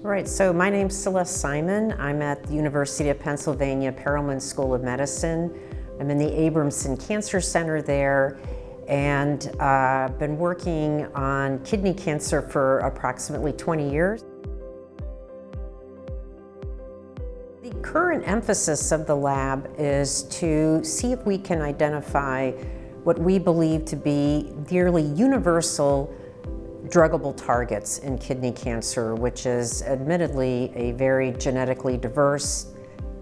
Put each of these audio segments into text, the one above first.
Right, so my name's Celeste Simon. I'm at the University of Pennsylvania Perelman School of Medicine. I'm in the Abramson Cancer Center there, and I've been working on kidney cancer for approximately 20 years. The current emphasis of the lab is to see if we can identify what we believe to be nearly universal druggable targets in kidney cancer, which is admittedly a very genetically diverse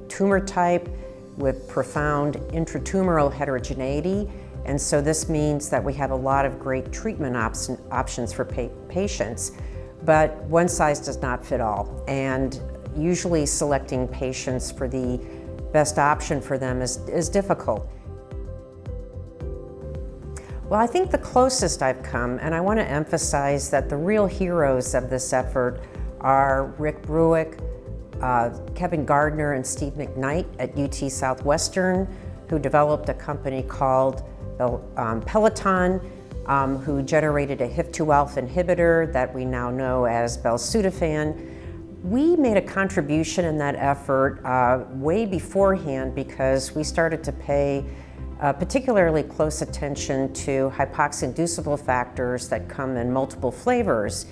tumor type with profound intratumoral heterogeneity. And so this means that we have a lot of great treatment options for patients, but one size does not fit all. And usually selecting patients for the best option for them is difficult. Well, I think the closest I've come, and I want to emphasize that the real heroes of this effort are Rick Bruick, Kevin Gardner, and Steve McKnight at UT Southwestern, who developed a company called Peloton, who generated a HIF-2 alpha inhibitor that we now know as belzutifan. We made a contribution in that effort way beforehand because we started to pay particularly close attention to hypoxia-inducible factors that come in multiple flavors.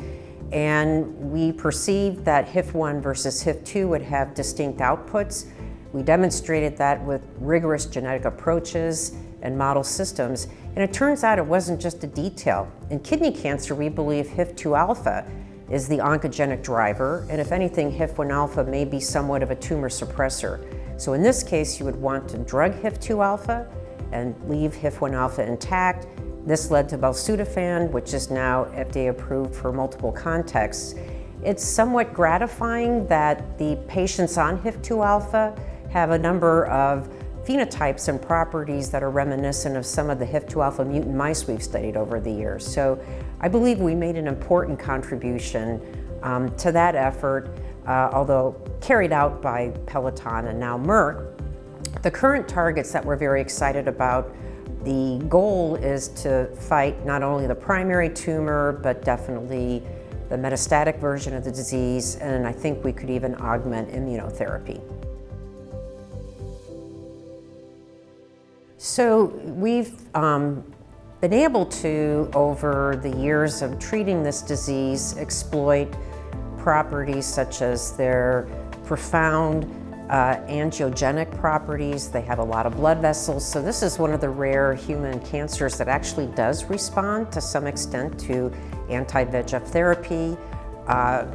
And we perceived that HIF-1 versus HIF-2 would have distinct outputs. We demonstrated that with rigorous genetic approaches and model systems. And it turns out it wasn't just a detail. In kidney cancer, we believe HIF-2 alpha is the oncogenic driver, and if anything, HIF-1 alpha may be somewhat of a tumor suppressor. So in this case, you would want to drug HIF-2 alpha and leave HIF-1 alpha intact. This led to belzutifan, which is now FDA approved for multiple contexts. It's somewhat gratifying that the patients on HIF-2 alpha have a number of phenotypes and properties that are reminiscent of some of the HIF-2 alpha mutant mice we've studied over the years. So I believe we made an important contribution to that effort, although carried out by Peloton and now Merck. The current targets that we're very excited about, the goal is to fight not only the primary tumor, but definitely the metastatic version of the disease, and I think we could even augment immunotherapy. So we've been able to, over the years of treating this disease, exploit properties such as their profound angiogenic properties. They have a lot of blood vessels. So this is one of the rare human cancers that actually does respond to some extent to anti-VEGF therapy.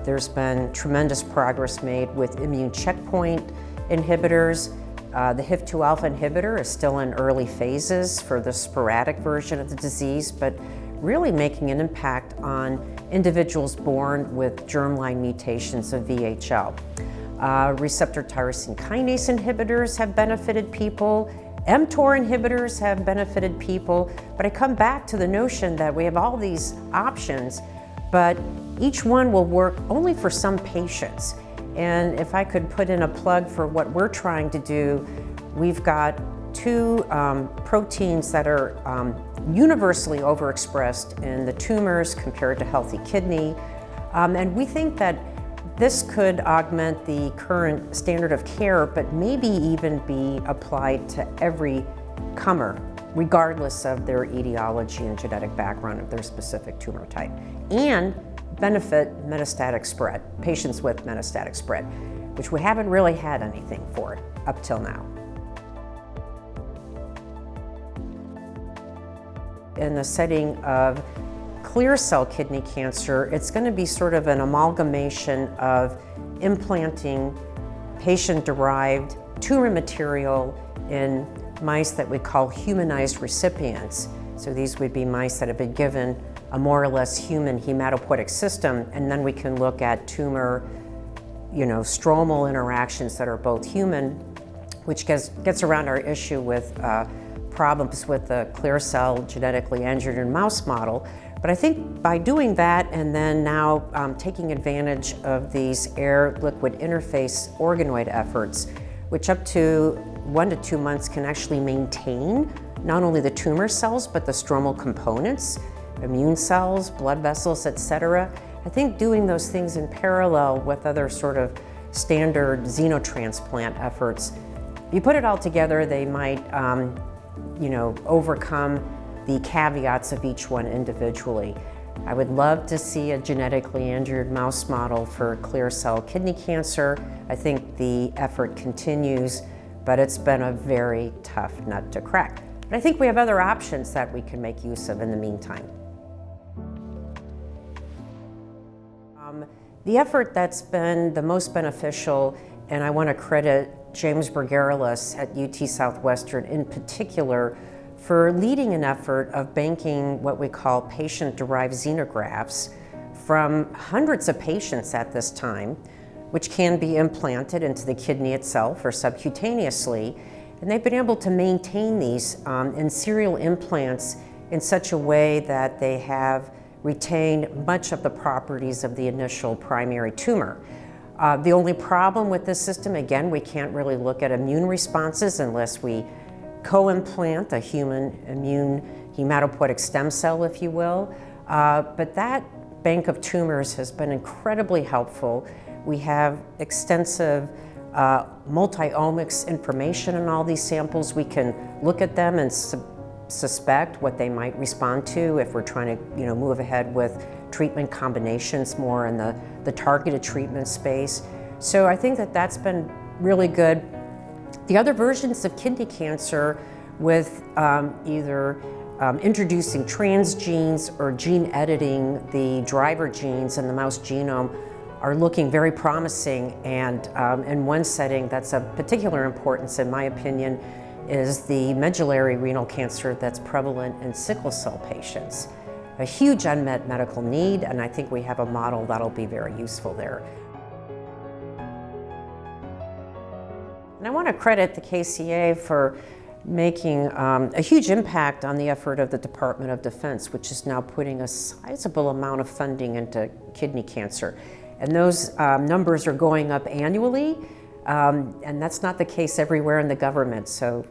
There's been tremendous progress made with immune checkpoint inhibitors. The HIF-2 alpha inhibitor is still in early phases for the sporadic version of the disease, but really making an impact on individuals born with germline mutations of VHL. Receptor tyrosine kinase inhibitors have benefited people. mTOR inhibitors have benefited people. But I come back to the notion that we have all these options, but each one will work only for some patients. And if I could put in a plug for what we're trying to do, we've got two proteins that are universally overexpressed in the tumors compared to healthy kidney. And we think that this could augment the current standard of care, but maybe even be applied to every comer, regardless of their etiology and genetic background of their specific tumor type, and benefit metastatic spread, patients with metastatic spread, which we haven't really had anything for up till now. In the setting of clear cell kidney cancer, it's going to be sort of an amalgamation of implanting patient-derived tumor material in mice that we call humanized recipients. So these would be mice that have been given a more or less human hematopoietic system, and then we can look at tumor, stromal interactions that are both human, which gets around our issue with problems with the clear cell genetically engineered mouse model. But I think by doing that and then now taking advantage of these air-liquid interface organoid efforts, which up to 1 to 2 months can actually maintain not only the tumor cells, but the stromal components, immune cells, blood vessels, etc. I think doing those things in parallel with other sort of standard xenotransplant efforts, you put it all together, they might overcome the caveats of each one individually. I would love to see a genetically engineered mouse model for clear cell kidney cancer. I think the effort continues, but it's been a very tough nut to crack. But I think we have other options that we can make use of in the meantime. The effort that's been the most beneficial, and I want to credit James Bergeralis at UT Southwestern in particular for leading an effort of banking what we call patient-derived xenografts from hundreds of patients at this time, which can be implanted into the kidney itself or subcutaneously. And they've been able to maintain these in serial implants in such a way that they have retained much of the properties of the initial primary tumor. The only problem with this system, again, we can't really look at immune responses unless we co-implant a human immune hematopoietic stem cell, if you will. But that bank of tumors has been incredibly helpful. We have extensive multi-omics information in all these samples. We can look at them and suspect what they might respond to if we're trying to move ahead with treatment combinations more in the targeted treatment space. So I think that that's been really good. The other versions of kidney cancer with either introducing transgenes or gene editing the driver genes in the mouse genome are looking very promising, and in one setting that's of particular importance, in my opinion, is the medullary renal cancer that's prevalent in sickle cell patients. A huge unmet medical need, and I think we have a model that'll be very useful there. And I want to credit the KCA for making a huge impact on the effort of the Department of Defense, which is now putting a sizable amount of funding into kidney cancer. And those numbers are going up annually, and that's not the case everywhere in the government. So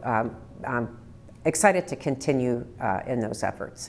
I'm excited to continue in those efforts.